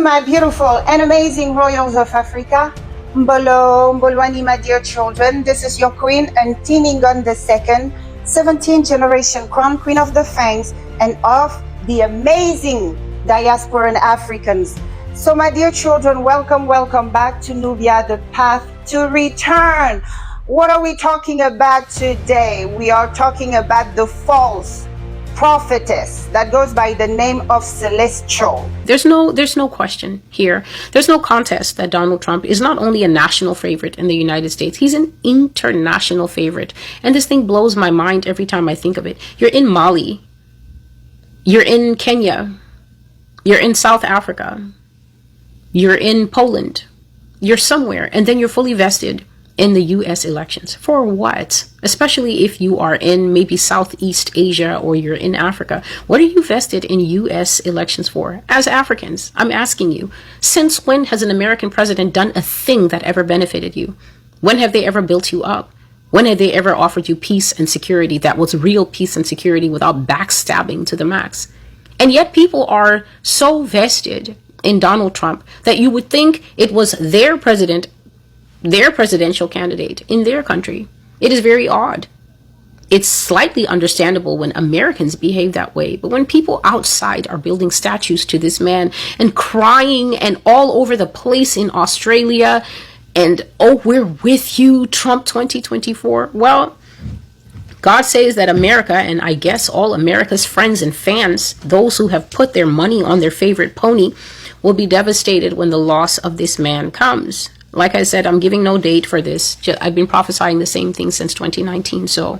my beautiful and amazing royals of Africa. Mbolo, Mbolwani, my dear children. This is your queen, Ngningone II, 17th generation crown queen of the Fangs and of the amazing diaspora and Africans. So my dear children, welcome back to Nubia, the path to return. What are we talking about today? We are talking about the false prophetess that goes by the name of Celestial. There's no question here. There's no contest that Donald Trump is not only a national favorite in the United States, he's an international favorite. And this thing blows my mind every time I think of it. You're in Mali. You're in Kenya. You're in South Africa. You're in Poland. You're somewhere, and then you're fully vested in the US elections. For what? Especially if you are in maybe Southeast Asia or you're in Africa. What are you vested in US elections for? As Africans, I'm asking you, since when has an American president done a thing that ever benefited you? When have they ever built you up? When have they ever offered you peace and security that was real peace and security without backstabbing to the max? And yet people are so vested in Donald Trump that you would think it was their president, their presidential candidate in their country. It is very odd. It's slightly understandable when Americans behave that way, but when people outside are building statues to this man and crying and all over the place in Australia and, oh, we're with you, Trump 2024. Well, God says that America, and I guess all America's friends and fans, those who have put their money on their favorite pony, will be devastated when the loss of this man comes. Like I said, I'm giving no date for this. I've been prophesying the same thing since 2019. So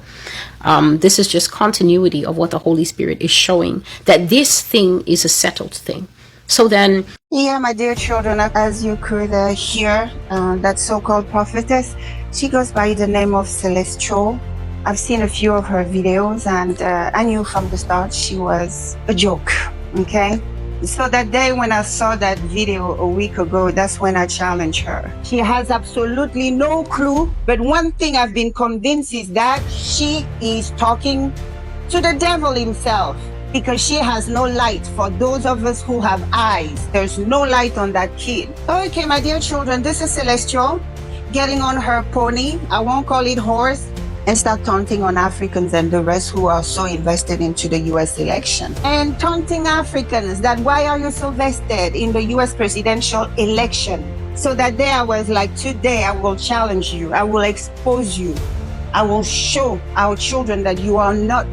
this is just continuity of what the Holy Spirit is showing, that this thing is a settled thing. So then... Yeah, my dear children, as you could hear, that so-called prophetess, she goes by the name of Celestial. I've seen a few of her videos, and I knew from the start she was a joke, okay? So that day when I saw that video a week ago, that's when I challenged her. She has absolutely no clue, but one thing I've been convinced is that she is talking to the devil himself, because she has no light. For those of us who have eyes, there's no light on that kid. Okay, my dear children, this is Celestial getting on her pony. I won't call it horse. And start taunting on Africans and the rest who are so invested into the US election. And taunting Africans that why are you so vested in the US presidential election? So that day I was like, today I will challenge you. I will expose you. I will show our children that you are not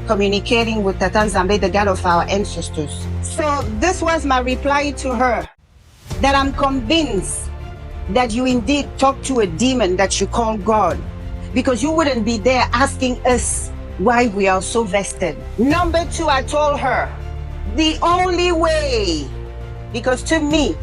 communicating with Tata Nzambe, the God of our ancestors. So this was my reply to her, that I'm convinced that you indeed talk to a demon that you call God, because you wouldn't be there asking us why we are so vested. Number two, I told her, the only way, because to me,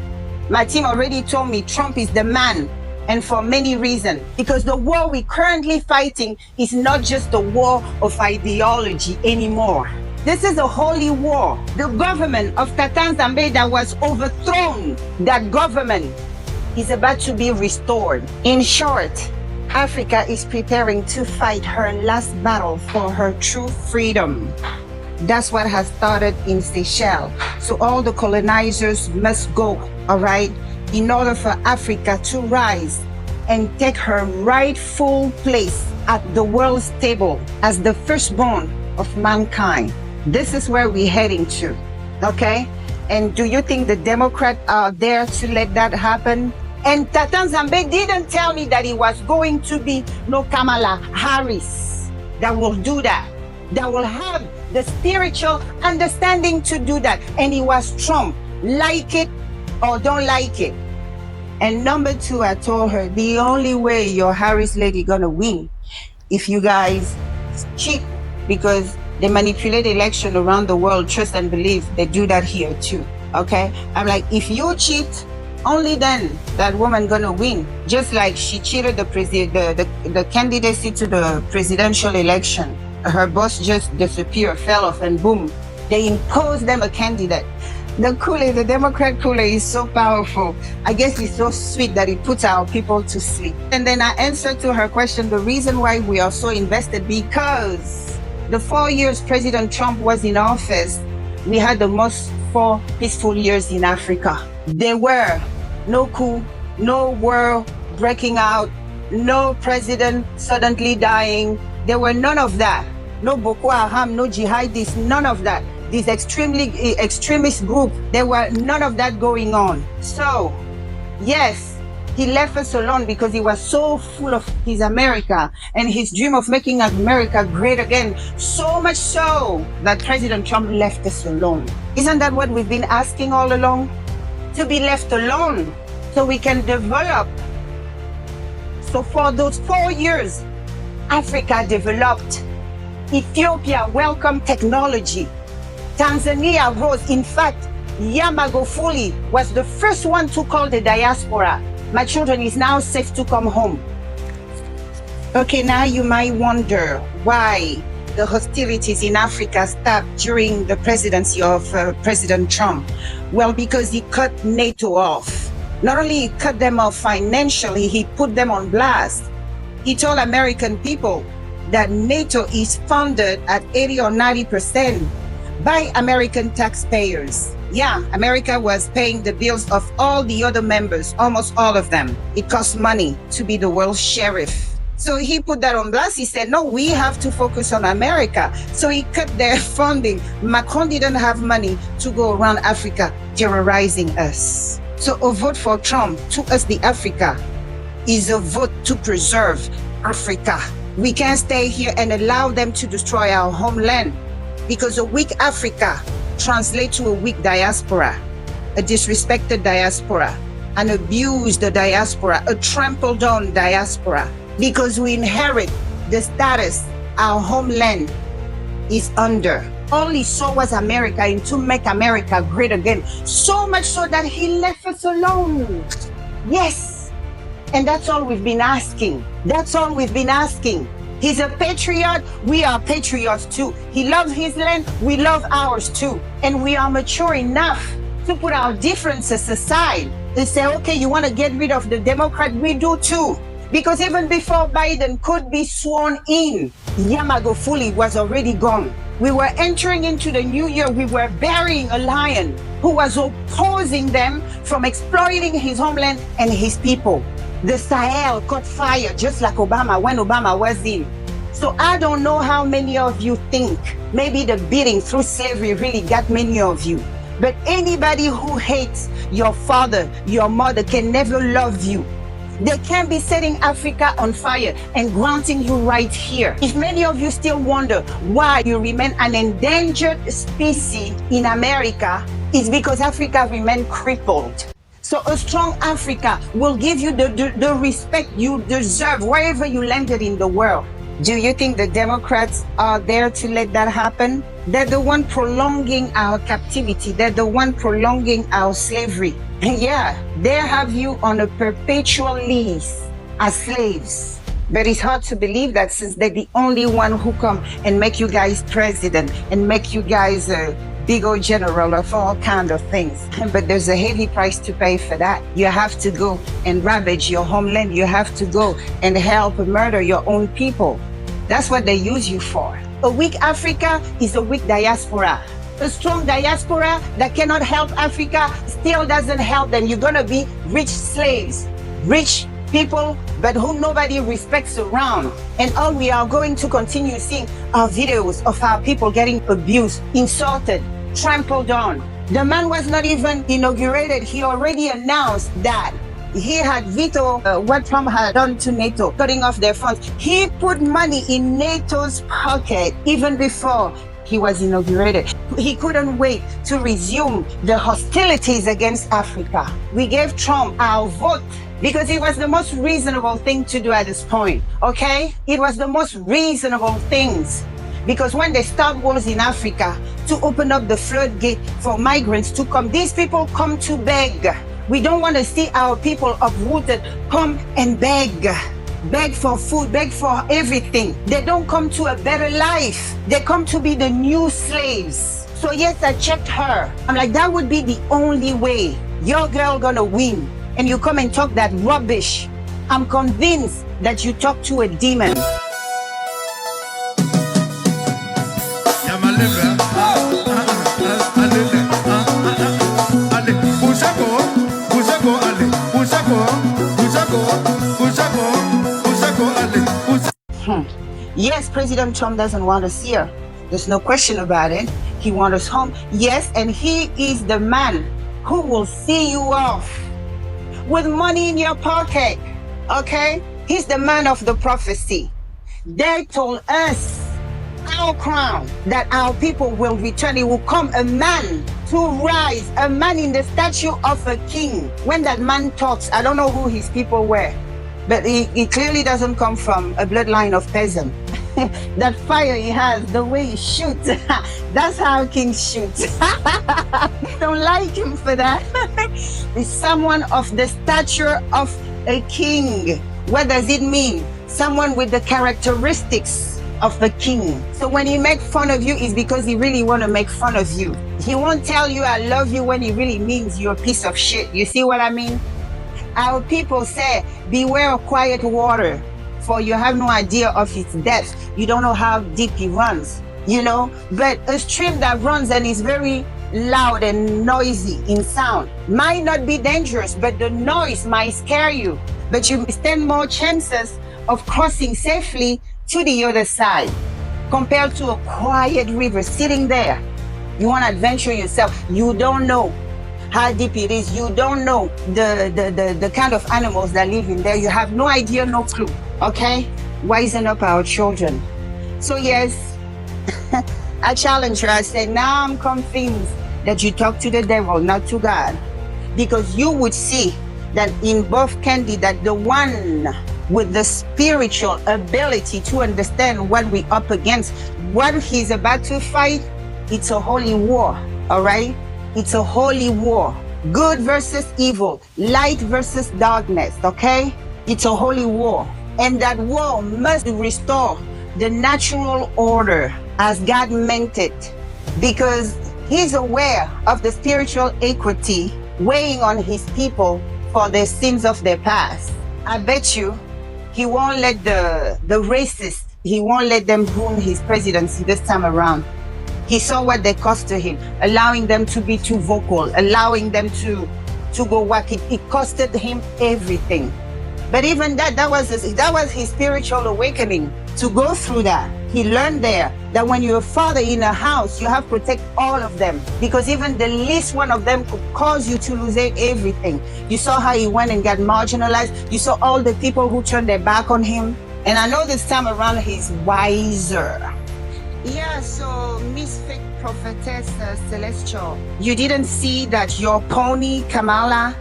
my team already told me Trump is the man, and for many reasons. Because the war we're currently fighting is not just a war of ideology anymore. This is a holy war. The government of Tata Nzambe that was overthrown, that government is about to be restored. In short, Africa is preparing to fight her last battle for her true freedom. That's what has started in Seychelles. So all the colonizers must go, all right, in order for Africa to rise and take her rightful place at the world's table as the firstborn of mankind. This is where we're heading to, okay? And do you think the Democrats are there to let that happen? And Tata Nzambe didn't tell me that it was going to be no Kamala Harris that will do that, that will have the spiritual understanding to do that. And it was Trump, like it or don't like it. And number two, I told her, the only way your Harris lady gonna win if you guys cheat, because they manipulate election around the world, trust and believe. They do that here too, okay? I'm like, if you cheat, only then that woman gonna win. Just like she cheated the candidacy to the presidential election. Her boss just disappeared, fell off, and boom, they imposed them a candidate. The Kool-Aid, the Democrat Kool-Aid is so powerful. I guess it's so sweet that it puts our people to sleep. And then I answered to her question, the reason why we are so invested, because the 4 years President Trump was in office, we had the most 4 peaceful years in Africa. There were no coup, no war breaking out, no president suddenly dying. There were none of that. No Boko Haram, no jihadists, none of that. This extremist group, there were none of that going on. So, yes, he left us alone because he was so full of his America and his dream of making America great again. So much so that President Trump left us alone. Isn't that what we've been asking all along? To be left alone so we can develop. So for those 4 years, Africa developed. Ethiopia welcomed technology. Tanzania rose. In fact, Magufuli was the first one to call the diaspora. My children is now safe to come home. Okay, now you might wonder why the hostilities in Africa stopped during the presidency of President Trump. Well, because he cut NATO off. Not only he cut them off financially, he put them on blast. He told American people that NATO is funded at 80 or 90% by American taxpayers. Yeah, America was paying the bills of all the other members, almost all of them. It costs money to be the world sheriff. So he put that on blast. He said, no, we have to focus on America. So he cut their funding. Macron didn't have money to go around Africa terrorizing us. So a vote for Trump, to us, the Africa, is a vote to preserve Africa. We can't stay here and allow them to destroy our homeland, because a weak Africa translates to a weak diaspora, a disrespected diaspora, an abused diaspora, a trampled on diaspora, because we inherit the status our homeland is under. Only so was America, and to make America great again. So much so that he left us alone. Yes. And that's all we've been asking. That's all we've been asking. He's a patriot. We are patriots too. He loves his land. We love ours too. And we are mature enough to put our differences aside and say, okay, you want to get rid of the Democrat? We do too. Because even before Biden could be sworn in, Magufuli was already gone. We were entering into the new year. We were burying a lion who was opposing them from exploiting his homeland and his people. The Sahel caught fire just like Obama when Obama was in. So I don't know how many of you think maybe the beating through slavery really got many of you. But anybody who hates your father, your mother can never love you. They can be setting Africa on fire and granting you right here. If many of you still wonder why you remain an endangered species in America, it's because Africa remained crippled. So a strong Africa will give you the respect you deserve wherever you landed in the world. Do you think the Democrats are there to let that happen? They're the one prolonging our captivity. They're the one prolonging our slavery. Yeah, they have you on a perpetual lease as slaves. But it's hard to believe that, since they're the only one who come and make you guys president and make you guys a big old general of all kind of things. But there's a heavy price to pay for that. You have to go and ravage your homeland. You have to go and help murder your own people. That's what they use you for. A weak Africa is a weak diaspora. A strong diaspora that cannot help Africa still doesn't help them. You're gonna be rich slaves, rich people, but whom nobody respects around. And all we are going to continue seeing are videos of our people getting abused, insulted, trampled on. The man was not even inaugurated. He already announced that he had vetoed what Trump had done to NATO, cutting off their funds. He put money in NATO's pocket even before he was inaugurated. He couldn't wait to resume the hostilities against Africa. We gave Trump our vote because it was the most reasonable thing to do at this point, okay? It was the most reasonable things. Because when they start wars in Africa to open up the floodgate for migrants to come, these people come to beg. We don't want to see our people uprooted come and beg. Beg for food, beg for everything. They don't come to a better life. They come to be the new slaves. So yes, I checked her. I'm like, that would be the only way. Your girl gonna win. And you come and talk that rubbish. I'm convinced that you talk to a demon. President Trump doesn't want us here. There's no question about it. He wants us home. Yes, and he is the man who will see you off with money in your pocket. Okay? He's the man of the prophecy. They told us, our crown, that our people will return. It will come a man to rise, a man in the stature of a king. When that man talks, I don't know who his people were, but he clearly doesn't come from a bloodline of peasant. That fire he has, the way he shoots, that's how kings shoot. They don't like him for that. He's someone of the stature of a king. What does it mean? Someone with the characteristics of the king. So when he makes fun of you, it's because he really want to make fun of you. He won't tell you I love you when he really means you're a piece of shit. You see what I mean? Our people say, beware of quiet water, for you have no idea of its depth. You don't know how deep it runs, you know? But a stream that runs and is very loud and noisy in sound might not be dangerous, but the noise might scare you. But you stand more chances of crossing safely to the other side compared to a quiet river sitting there. You want to adventure yourself. You don't know how deep it is. You don't know the kind of animals that live in there. You have no idea, no clue. Okay? Wisen up our children. So yes, I challenge her. I say, now I'm convinced that you talk to the devil, not to God. Because you would see that in both candidates, the one with the spiritual ability to understand what we're up against, what he's about to fight, it's a holy war, all right? It's a holy war. Good versus evil, light versus darkness, okay? It's a holy war. And that war must restore the natural order as God meant it, because he's aware of the spiritual equity weighing on his people for the sins of their past. I bet you he won't let the racists, he won't let them ruin his presidency this time around. He saw what they cost to him, allowing them to be too vocal, allowing them to go wacky. It costed him everything. But even that was his spiritual awakening, to go through that. He learned there that when you're a father in a house, you have to protect all of them, because even the least one of them could cause you to lose everything. You saw how he went and got marginalized. You saw all the people who turned their back on him. And I know this time around he's wiser. Yeah, so Miss Fake Prophetess Celestial, you didn't see that your pony Kamala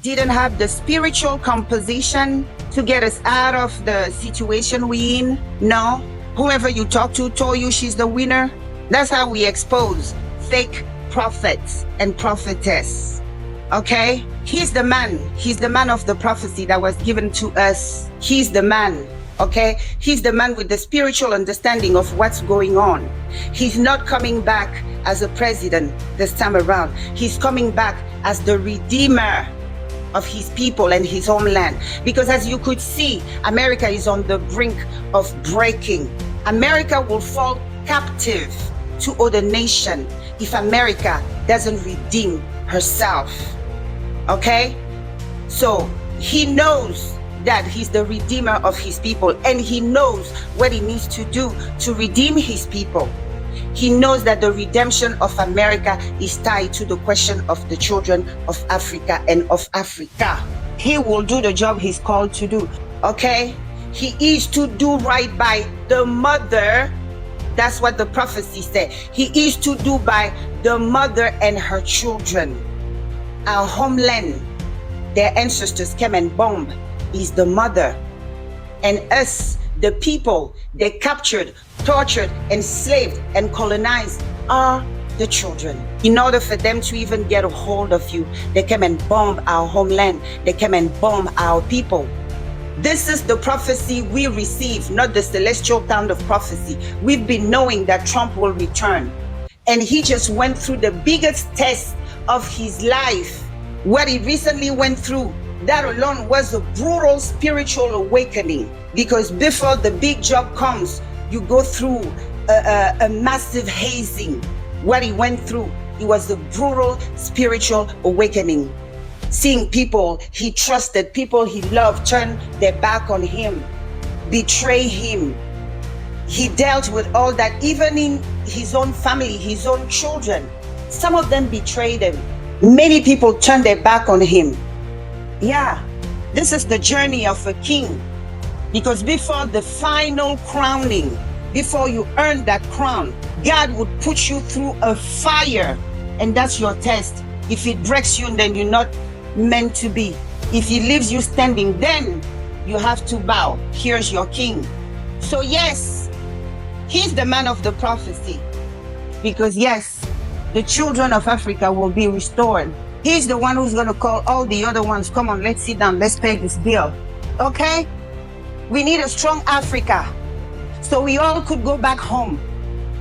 didn't have the spiritual composition to get us out of the situation we're in? No? Whoever you talk to told you she's the winner? That's how we expose fake prophets and prophetess. Okay? He's the man. He's the man of the prophecy that was given to us. He's the man. Okay? He's the man with the spiritual understanding of what's going on. He's not coming back as a president this time around. He's coming back as the redeemer of his people and his homeland. Because as you could see, America is on the brink of breaking. America will fall captive to other nation if America doesn't redeem herself. Okay? So he knows that he's the redeemer of his people, and he knows what he needs to do to redeem his people. He knows that the redemption of America is tied to the question of the children of Africa and of Africa. He will do the job he's called to do, okay? He is to do right by the mother. That's what the prophecy said. He is to do by the mother and her children. Our homeland, their ancestors came and bombed, is the mother. And us, the people they captured, tortured, enslaved, and colonized are the children. In order for them to even get a hold of you, they came and bombed our homeland. They came and bombed our people. This is the prophecy we receive, not the celestial kind of prophecy. We've been knowing that Trump will return. And he just went through the biggest test of his life. What he recently went through, that alone was a brutal spiritual awakening. Because before the big job comes, you go through a massive hazing. What he went through, it was a brutal spiritual awakening. Seeing people he trusted, people he loved, turn their back on him, betray him. He dealt with all that, even in his own family, his own children. Some of them betrayed him. Many people turned their back on him. Yeah, this is the journey of a king. Because before the final crowning, before you earn that crown, God would put you through a fire. And that's your test. If it breaks you, then you're not meant to be. If he leaves you standing, then you have to bow. Here's your king. So yes, he's the man of the prophecy. Because yes, the children of Africa will be restored. He's the one who's going to call all the other ones. Come on, let's sit down. Let's pay this bill. Okay? We need a strong Africa so we all could go back home.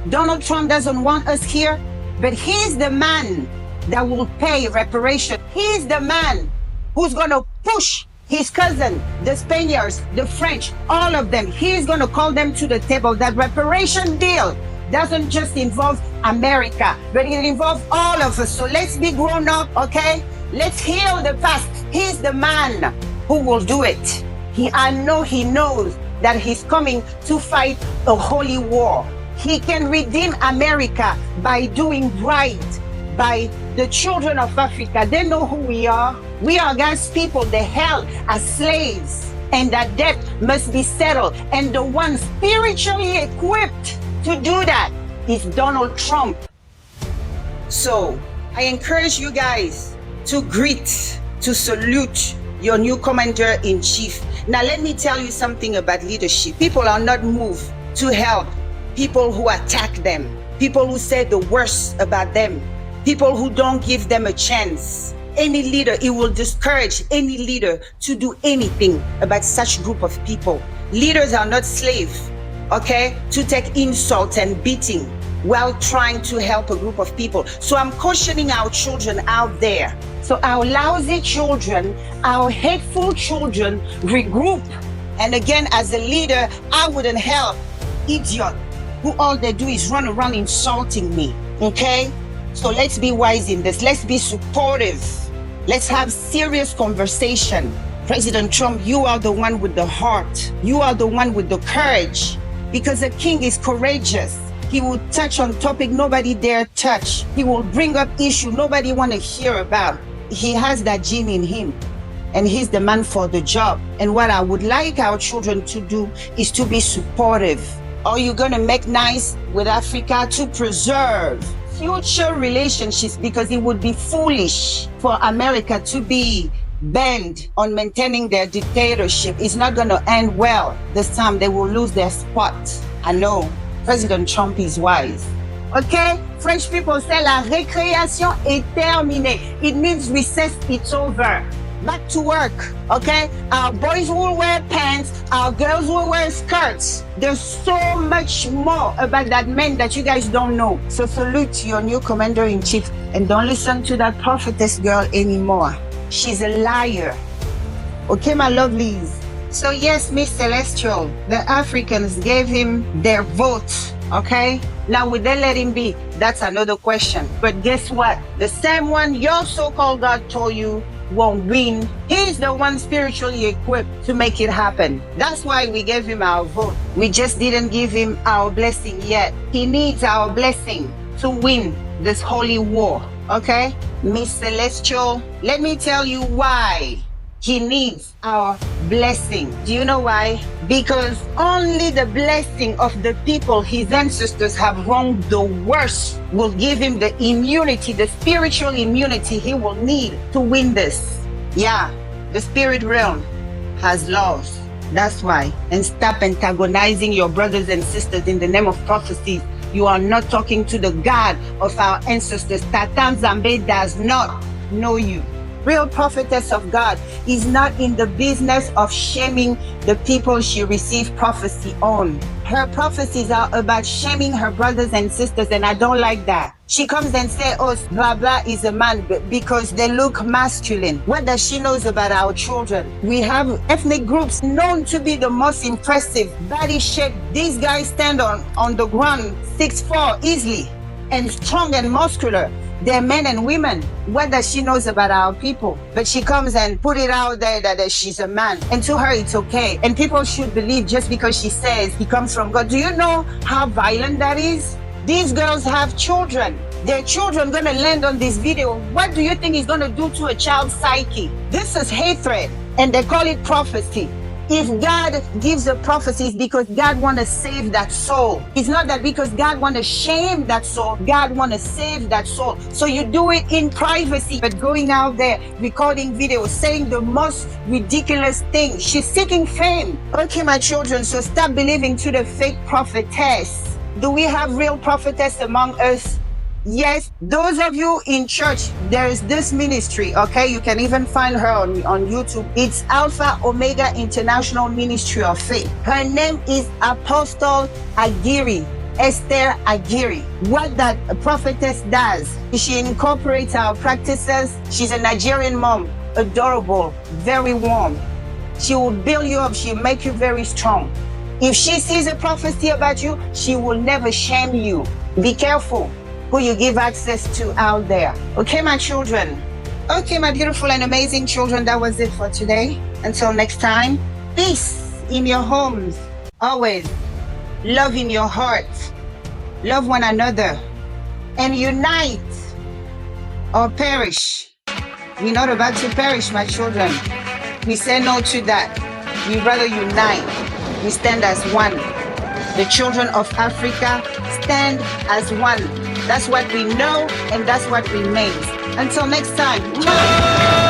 Donald Trump doesn't want us here, but he's the man that will pay reparation. He's the man who's going to push his cousin, the Spaniards, the French, all of them. He's going to call them to the table. That reparation deal doesn't just involve America, but it involves all of us. So let's be grown up, okay? Let's heal the past. He's the man who will do it. I know he knows that he's coming to fight a holy war. He can redeem America by doing right by the children of Africa. They know who we are. We are God's people. They're held as slaves, and that debt must be settled. And the one spiritually equipped to do that is Donald Trump. So I encourage you guys to greet, to salute your new commander-in-chief. Now, let me tell you something about leadership. People are not moved to help people who attack them, people who say the worst about them, people who don't give them a chance. Any leader, it will discourage any leader to do anything about such group of people. Leaders are not slaves, okay, to take insult and beating while trying to help a group of people. So I'm cautioning our children out there. So our lousy children, our hateful children regroup. And again, as a leader, I wouldn't help idiot who all they do is run around insulting me, okay? So let's be wise in this. Let's be supportive. Let's have serious conversation. President Trump, you are the one with the heart. You are the one with the courage, because a king is courageous. He will touch on topic nobody dare touch. He will bring up issue nobody want to hear about. He has that gene in him, and he's the man for the job. And what I would like our children to do is to be supportive. Are you going to make nice with Africa to preserve future relationships? Because it would be foolish for America to be bent on maintaining their dictatorship. It's not going to end well this time. They will lose their spot. I know President Trump is wise. Okay? French people say la récréation est terminée. It means recess, it's over. Back to work, okay? Our boys will wear pants, our girls will wear skirts. There's so much more about that man that you guys don't know. So salute your new commander-in-chief, and don't listen to that prophetess girl anymore. She's a liar. Okay, my lovelies? So yes, Miss Celestial, the Africans gave him their vote, okay? Now, would they let him be? That's another question. But guess what? The same one your so-called God told you won't win. He's the one spiritually equipped to make it happen. That's why we gave him our vote. We just didn't give him our blessing yet. He needs our blessing to win this holy war, okay? Miss Celestial, let me tell you why he needs our blessing. Do you know why? Because only the blessing of the people his ancestors have wronged the worst will give him the immunity, the spiritual immunity he will need to win this. Yeah, the spirit realm has laws. That's why. And stop antagonizing your brothers and sisters in the name of prophecy. You are not talking to the God of our ancestors. Tatan Zambe does not know you. Real prophetess of God is not in the business of shaming the people she received prophecy on. Her prophecies are about shaming her brothers and sisters, and I don't like that. She comes and says, oh, blah, blah is a man because they look masculine. What does she know about our children? We have ethnic groups known to be the most impressive body shape. These guys stand on the ground 6'4" easily, and strong and muscular. They're men and women. What does she knows about our people? But she comes and put it out there that she's a man. And to her, it's okay. And people should believe just because she says he comes from God. Do you know how violent that is? These girls have children. Their children gonna land on this video. What do you think is gonna do to a child's psyche? This is hatred, and they call it prophecy. If God gives a prophecy, it's because God want to save that soul. It's not that because God want to shame that soul. God want to save that soul. So you do it in privacy, but going out there, recording videos, saying the most ridiculous things. She's seeking fame. Okay, my children, so stop believing to the fake prophetess. Do we have real prophetess among us? Yes, those of you in church, there is this ministry, okay? You can even find her on YouTube. It's Alpha Omega International Ministry of Faith. Her name is Apostle Aguirre, Esther Aguirre. What that prophetess does, she incorporates our practices. She's a Nigerian mom, adorable, very warm. She will build you up. She'll make you very strong. If she sees a prophecy about you, she will never shame you. Be careful who you give access to out there. Okay, my children. Okay, my beautiful and amazing children, that was it for today. Until next time, peace in your homes. Always love in your hearts. Love one another. And unite or perish. We're not about to perish, my children. We say no to that. We rather unite. We stand as one. The children of Africa stand as one. That's what we know, and that's what remains. Until next time.